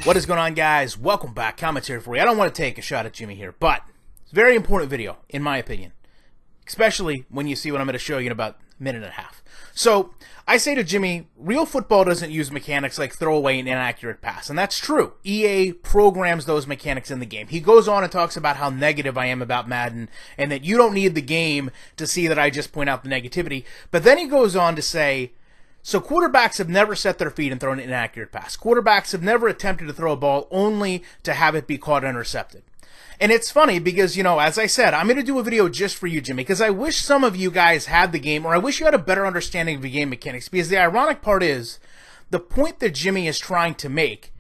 What is going on, guys? Welcome back. Commentary for you. I don't want to take a shot at Jimmy here, but it's a very important video, in my opinion. Especially when you see what I'm going to show you in about a minute and a half. So, I say to Jimmy, real football doesn't use mechanics like throwaway and inaccurate pass. And that's true. EA programs those mechanics in the game. He goes on and talks about how negative I am about Madden, and that you don't need the game to see that I just point out the negativity. But then he goes on to say, so quarterbacks have never set their feet and thrown an inaccurate pass. Quarterbacks have never attempted to throw a ball only to have it be caught and intercepted. And it's funny because, as I said, I'm going to do a video just for you, Jimmy, because I wish some of you guys had the game, or I wish you had a better understanding of the game mechanics, because the ironic part is, the point that Jimmy is trying to make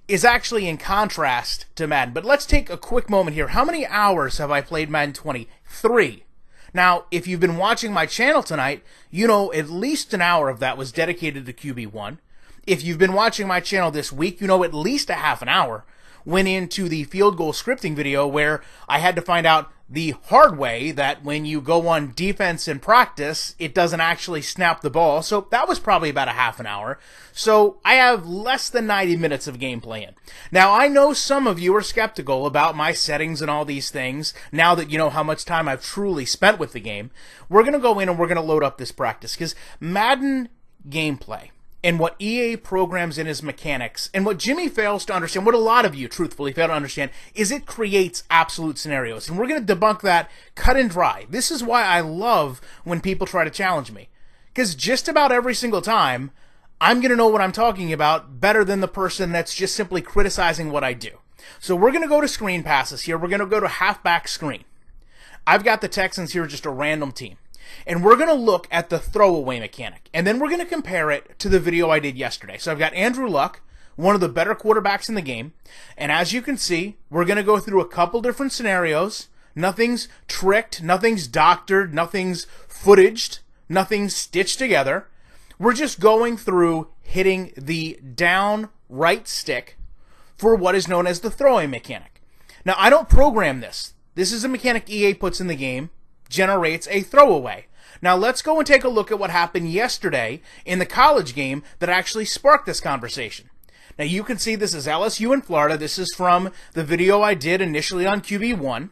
is actually in contrast to Madden. But let's take a quick moment here. How many hours have I played Madden 20? 3. Now, if you've been watching my channel tonight, you know at least an hour of that was dedicated to QB1. If you've been watching my channel this week, you know at least a half an hour went into the field goal scripting video where I had to find out the hard way that when you go on defense in practice, it doesn't actually snap the ball. So that was probably about a half an hour. So I have less than 90 minutes of gameplay in. Now, I know some of you are skeptical about my settings and all these things now that you know how much time I've truly spent with the game. We're going to go in and we're going to load up this practice because Madden gameplay and what EA programs in his mechanics, and what Jimmy fails to understand, what a lot of you truthfully fail to understand, is it creates absolute scenarios. And we're going to debunk that cut and dry. This is why I love when people try to challenge me. Because just about every single time, I'm going to know what I'm talking about better than the person that's just simply criticizing what I do. So we're going to go to screen passes here. We're going to go to halfback screen. I've got the Texans here, just a random team. And we're going to look at the throwaway mechanic. And then we're going to compare it to the video I did yesterday. So I've got Andrew Luck, one of the better quarterbacks in the game. And as you can see, we're going to go through a couple different scenarios. Nothing's tricked, nothing's doctored, nothing's footaged, nothing's stitched together. We're just going through hitting the down right stick for what is known as the throwaway mechanic. Now, I don't program this. This is a mechanic EA puts in the game, generates a throwaway. Now let's go and take a look at what happened yesterday in the college game that actually sparked this conversation. Now you can see this is LSU in Florida. This is from the video I did initially on QB1.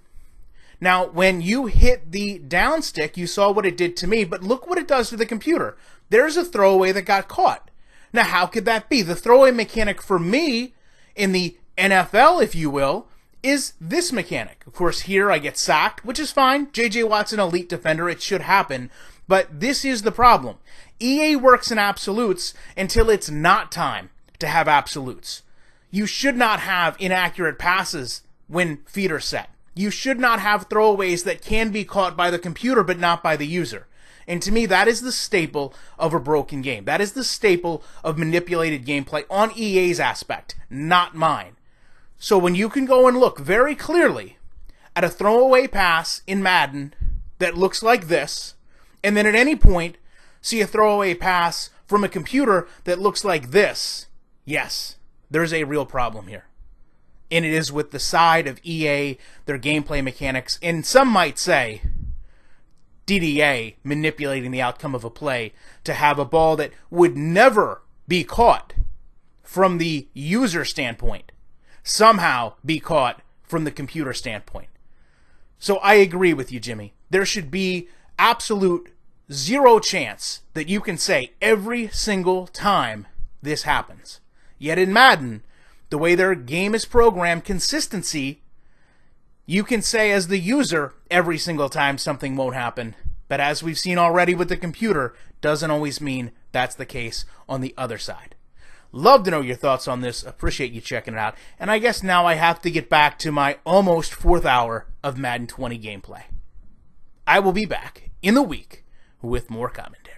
Now when you hit the down stick, you saw what it did to me, but look what it does to the computer. There's a throwaway that got caught. Now how could that be? The throwaway mechanic for me in the NFL, if you will, is this mechanic. Of course, here I get sacked, which is fine. J.J. Watt's an elite defender. It should happen. But this is the problem. EA works in absolutes until it's not time to have absolutes. You should not have inaccurate passes when feet are set. You should not have throwaways that can be caught by the computer but not by the user. And to me, that is the staple of a broken game. That is the staple of manipulated gameplay on EA's aspect, not mine. So when you can go and look very clearly at a throwaway pass in Madden that looks like this, and then at any point see a throwaway pass from a computer that looks like this, yes, there's a real problem here. And it is with the side of EA, their gameplay mechanics, and some might say DDA manipulating the outcome of a play to have a ball that would never be caught from the user standpoint somehow be caught from the computer standpoint. So I agree with you, Jimmy. There should be absolute zero chance that you can say every single time this happens. Yet in Madden, the way their game is programmed, consistency, you can say as the user every single time something won't happen. But as we've seen already with the computer, doesn't always mean that's the case on the other side. Love to know your thoughts on this. Appreciate you checking it out. And I guess now I have to get back to my almost 4th hour of Madden 20 gameplay. I will be back in the week with more commentary.